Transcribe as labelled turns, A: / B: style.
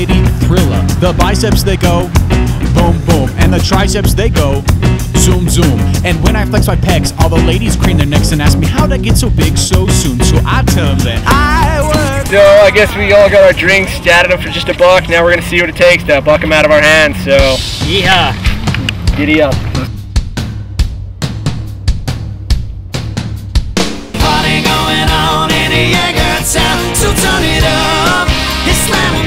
A: lady thriller. The biceps they go boom boom, and the triceps they go zoom zoom. And when I flex my pecs, all the ladies crane their necks and ask me how'd I get so big so soon. So I tell them that I work.
B: So I guess we all got our drinks, statted them for just $1. Now we're gonna see what it takes to buck them out of our hands. So
C: Yeah.
B: giddy up.
D: Party going on in a Jaeger town, so turn it up. It's slamming.